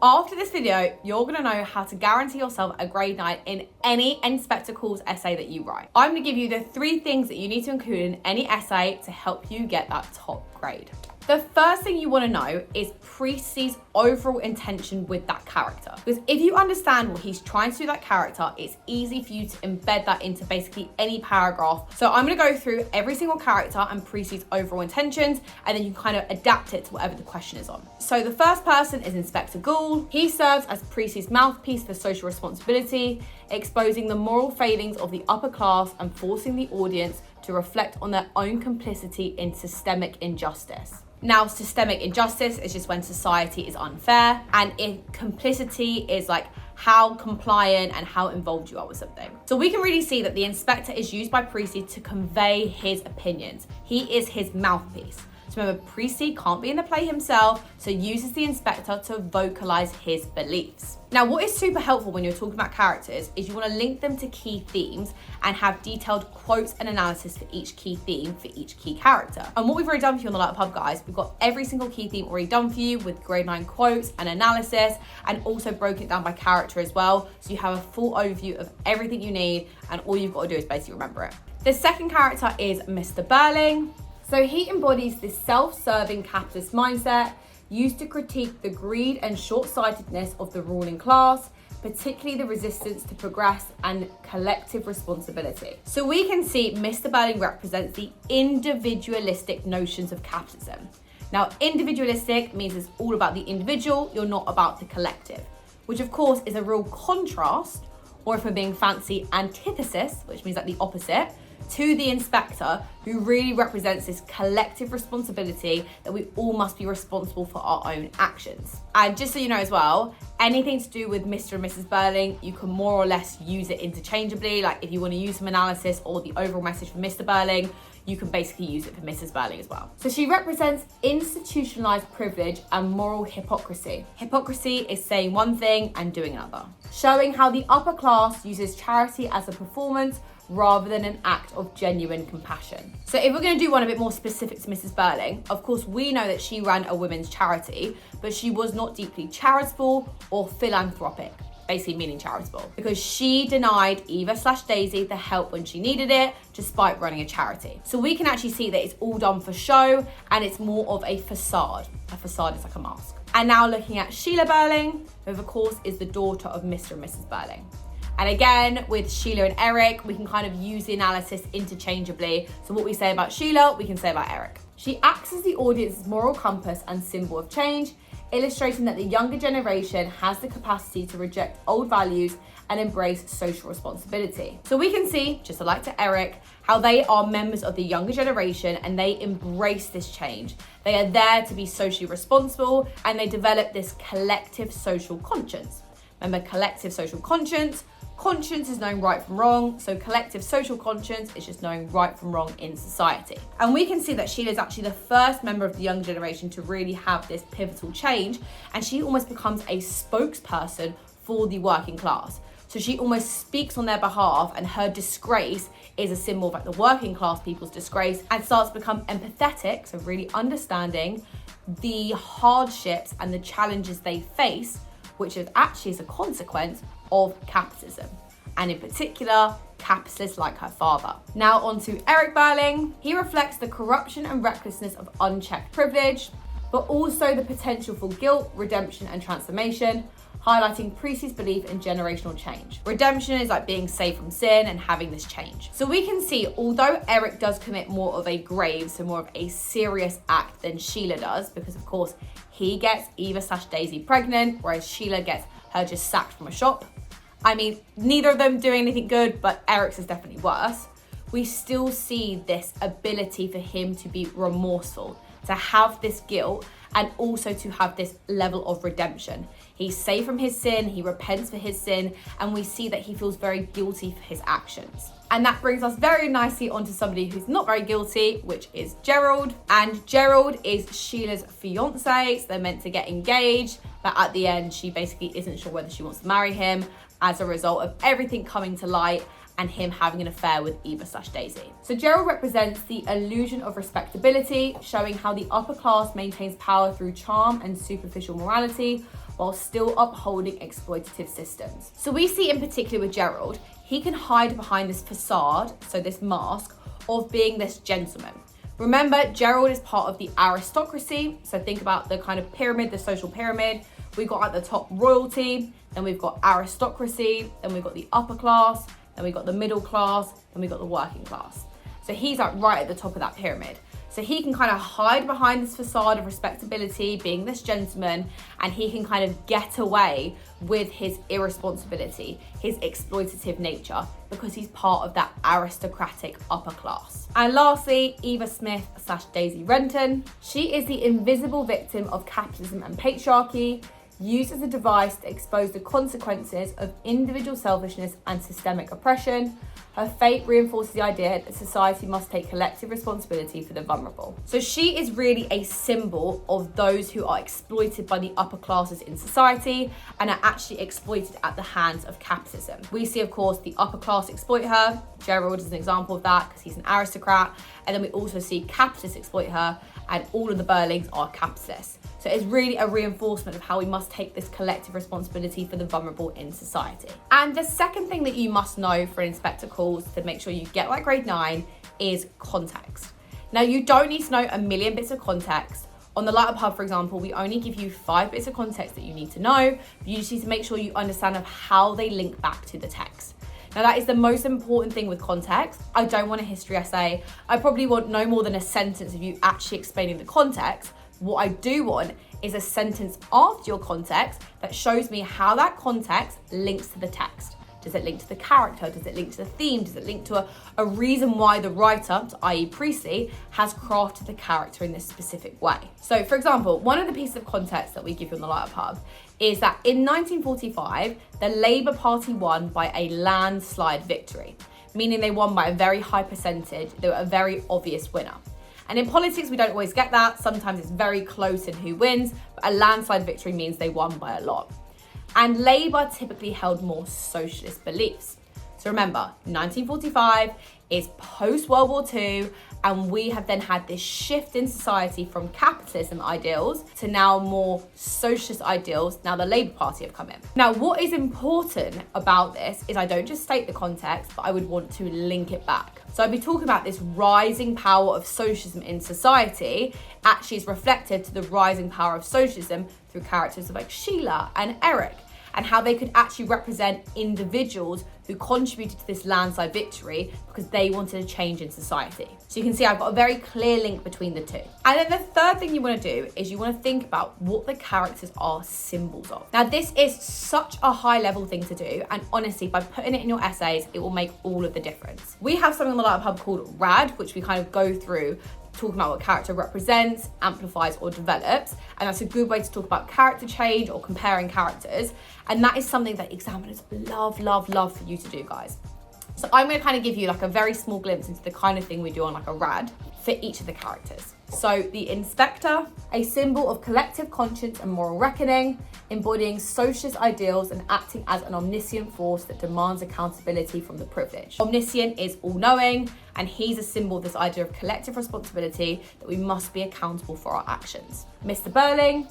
After this video, you're gonna know how to guarantee yourself a grade 9 in any Inspector Calls essay that you write. I'm gonna give you the 3 things that you need to include in any essay to help you get that top grade. The first thing you want to know is Priestley's overall intention with that character. Because if you understand what he's trying to do with that character, it's easy for you to embed that into basically any paragraph. So I'm going to go through every single character and Priestley's overall intentions, and then you kind of adapt it to whatever the question is on. So the first person is Inspector Gould. He serves as Priestley's mouthpiece for social responsibility, exposing the moral failings of the upper class and forcing the audience to reflect on their own complicity in systemic injustice. Now, systemic injustice is just when society is unfair, and if complicity is like how compliant and how involved you are with something. So we can really see that the inspector is used by Priestley to convey his opinions. He is his mouthpiece. So remember, Priestley can't be in the play himself, so uses the inspector to vocalize his beliefs. Now, what is super helpful when you're talking about characters is you want to link them to key themes and have detailed quotes and analysis for each key theme for each key character. And what we've already done for you on the Lightup Hub, guys, we've got every single key theme already done for you with grade 9 quotes and analysis, and also broken it down by character as well. So you have a full overview of everything you need, and all you've got to do is basically remember it. The second character is Mr. Burling. So he embodies this self-serving capitalist mindset used to critique the greed and short-sightedness of the ruling class, particularly the resistance to progress and collective responsibility. So we can see Mr. Burling represents the individualistic notions of capitalism. Now, individualistic means it's all about the individual, you're not about the collective, which of course is a real contrast, or if we're being fancy, antithesis, which means like the opposite, to the inspector, who really represents this collective responsibility that we all must be responsible for our own actions. And just so you know as well, anything to do with Mr. and Mrs. Burling, you can more or less use it interchangeably. Like if you want to use some analysis or the overall message for Mr. Burling, you can basically use it for Mrs. Burling as well. So she represents institutionalized privilege and moral hypocrisy. Hypocrisy is saying one thing and doing another, showing how the upper class uses charity as a performance rather than an act of genuine compassion. So if we're going to do one a bit more specific to Mrs. Burling, of course we know that she ran a women's charity, but she was not deeply charitable or philanthropic, basically meaning charitable, because she denied Eva/Daisy the help when she needed it, despite running a charity. So we can actually see that it's all done for show, and it's more of a facade. A facade is like a mask. And now looking at Sheila Burling, who of course is the daughter of Mr. and Mrs. Burling. And again, with Sheila and Eric, we can kind of use the analysis interchangeably. So what we say about Sheila, we can say about Eric. She acts as the audience's moral compass and symbol of change, illustrating that the younger generation has the capacity to reject old values and embrace social responsibility. So we can see, just like to Eric, how they are members of the younger generation and they embrace this change. They are there to be socially responsible, and they develop this collective social conscience. Remember, collective social conscience. Conscience is knowing right from wrong, so collective social conscience is just knowing right from wrong in society. And we can see that Sheila is actually the first member of the young generation to really have this pivotal change, and she almost becomes a spokesperson for the working class. So she almost speaks on their behalf, and her disgrace is a symbol of like the working class people's disgrace, and starts to become empathetic, so really understanding the hardships and the challenges they face, which is actually as a consequence of capitalism, and in particular, capitalists like her father. Now on to Eric Burling. He reflects the corruption and recklessness of unchecked privilege, but also the potential for guilt, redemption, and transformation, highlighting Priestley's belief in generational change. Redemption is like being saved from sin and having this change. So we can see, although Eric does commit more of a grave, so more of a serious act than Sheila does, because of course he gets Eva/Daisy pregnant, whereas Sheila gets her just sacked from a shop. I mean, neither of them doing anything good, but Eric's is definitely worse. We still see this ability for him to be remorseful, to have this guilt, and also to have this level of redemption. He's saved from his sin, he repents for his sin, and we see that he feels very guilty for his actions. And that brings us very nicely onto somebody who's not very guilty, which is Gerald. And Gerald is Sheila's fiance, so they're meant to get engaged, but at the end, she basically isn't sure whether she wants to marry him as a result of everything coming to light and him having an affair with Eva/Daisy. So Gerald represents the illusion of respectability, showing how the upper class maintains power through charm and superficial morality, while still upholding exploitative systems. So we see in particular with Gerald, he can hide behind this facade, so this mask, of being this gentleman. Remember, Gerald is part of the aristocracy, so think about the kind of pyramid, the social pyramid. We've got at the top royalty, then we've got aristocracy, then we've got the upper class, then we've got the middle class, then we've got the working class. So he's like right at the top of that pyramid. So he can kind of hide behind this facade of respectability, being this gentleman, and he can kind of get away with his irresponsibility, his exploitative nature, because he's part of that aristocratic upper class. And lastly, Eva Smith / Daisy Renton. She is the invisible victim of capitalism and patriarchy, used as a device to expose the consequences of individual selfishness and systemic oppression. Her fate reinforces the idea that society must take collective responsibility for the vulnerable. So she is really a symbol of those who are exploited by the upper classes in society and are actually exploited at the hands of capitalism. We see, of course, the upper class exploit her. Gerald is an example of that because he's an aristocrat. And then we also see capitalists exploit her, and all of the Burlings are capitalists. So it's really a reinforcement of how we must take this collective responsibility for the vulnerable in society. And the second thing that you must know for Inspector Calls to make sure you get like grade 9 is context. Now, you don't need to know a million bits of context. On the Lightup Hub, for example, we only give you 5 bits of context that you need to know. But you just need to make sure you understand of how they link back to the text. Now, that is the most important thing with context. I don't want a history essay. I probably want no more than a sentence of you actually explaining the context. What I do want is a sentence after your context that shows me how that context links to the text. Does it link to the character? Does it link to the theme? Does it link to a reason why the writer, i.e. Priestley, has crafted the character in this specific way? So, for example, one of the pieces of context that we give you on the Lightup Hub is that in 1945, the Labour Party won by a landslide victory, meaning they won by a very high percentage. They were a very obvious winner. And in politics, we don't always get that. Sometimes it's very close in who wins, but a landslide victory means they won by a lot. And Labour typically held more socialist beliefs. So remember, 1945 is post-World War II, and we have then had this shift in society from capitalism ideals to now more socialist ideals. Now the Labour Party have come in. Now, what is important about this is I don't just state the context, but I would want to link it back. So I'd be talking about this rising power of socialism in society actually is reflected to the rising power of socialism through characters like Sheila and Eric, and how they could actually represent individuals who contributed to this landslide victory because they wanted a change in society. So you can see I've got a very clear link between the two. And then the third thing you want to do is you want to think about what the characters are symbols of. Now, this is such a high level thing to do, and honestly, by putting it in your essays, it will make all of the difference. We have something on the Lightup Hub called RAD, which we kind of go through talking about what character represents, amplifies, or develops. And that's a good way to talk about character change or comparing characters. And that is something that examiners love for you to do, guys. So I'm going to kind of give you like a very small glimpse into the kind of thing we do on like a RAD for each of the characters. So the inspector, a symbol of collective conscience and moral reckoning, embodying socialist ideals and acting as an omniscient force that demands accountability from the privileged. Omniscient is all-knowing, and he's a symbol of this idea of collective responsibility that we must be accountable for our actions. Mr. Burling,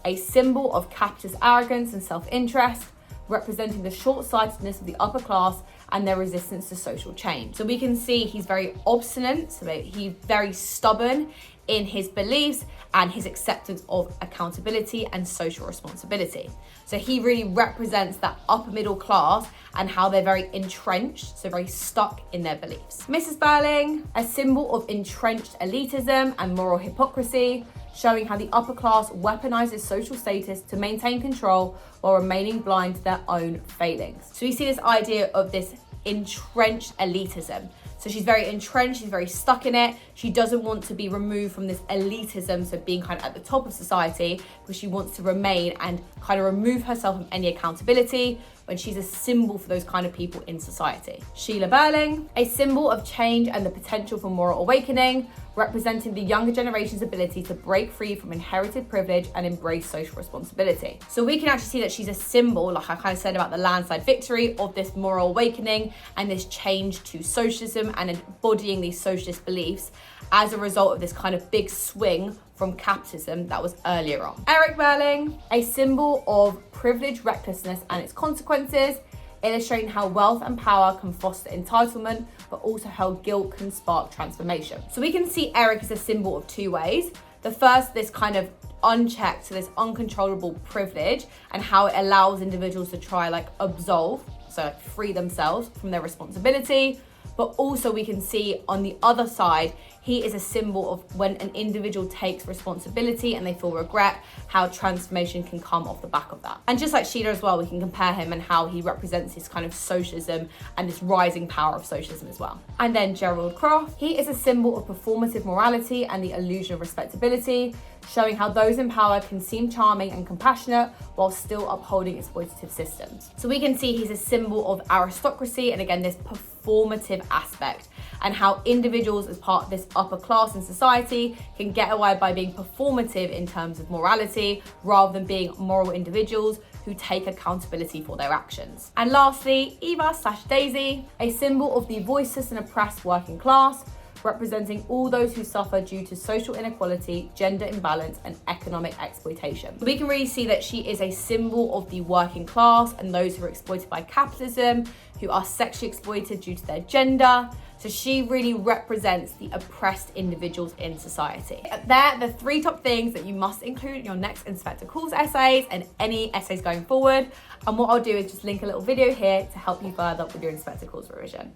a symbol of capitalist arrogance and self-interest, representing the short-sightedness of the upper class and their resistance to social change. So we can see he's very obstinate, so he's very stubborn in his beliefs and his acceptance of accountability and social responsibility. So he really represents that upper middle class and how they're very entrenched, so very stuck in their beliefs. Mrs. Burling, a symbol of entrenched elitism and moral hypocrisy, showing how the upper class weaponizes social status to maintain control while remaining blind to their own failings. So you see this idea of this entrenched elitism. So she's very entrenched, she's very stuck in it. She doesn't want to be removed from this elitism, so being kind of at the top of society, because she wants to remain and kind of remove herself from any accountability when she's a symbol for those kind of people in society. Sheila Burling, a symbol of change and the potential for moral awakening, representing the younger generation's ability to break free from inherited privilege and embrace social responsibility. So we can actually see that she's a symbol, like I kind of said about the landslide victory, of this moral awakening and this change to socialism and embodying these socialist beliefs. as a result of this kind of big swing from capitalism that was earlier on. Eric Berling, a symbol of privilege, recklessness, and its consequences, illustrating how wealth and power can foster entitlement, but also how guilt can spark transformation. So we can see Eric as a symbol of two ways. The first, this kind of unchecked, so this uncontrollable privilege, and how it allows individuals to try absolve, so free themselves from their responsibility. But also we can see on the other side, he is a symbol of when an individual takes responsibility and they feel regret, how transformation can come off the back of that. And just like Sheila as well, we can compare him and how he represents this kind of socialism and this rising power of socialism as well. And then Gerald Croft, he is a symbol of performative morality and the illusion of respectability, showing how those in power can seem charming and compassionate while still upholding exploitative systems. So we can see he's a symbol of aristocracy and again, this performative aspect, and how individuals as part of this upper class in society can get away by being performative in terms of morality rather than being moral individuals who take accountability for their actions. And lastly, Eva/Daisy, a symbol of the voiceless and oppressed working class, representing all those who suffer due to social inequality, gender imbalance, and economic exploitation. We can really see that she is a symbol of the working class and those who are exploited by capitalism, who are sexually exploited due to their gender. So she really represents the oppressed individuals in society. They're the 3 top things that you must include in your next Inspector Calls essays and any essays going forward. And what I'll do is just link a little video here to help you further with your Inspector Calls revision.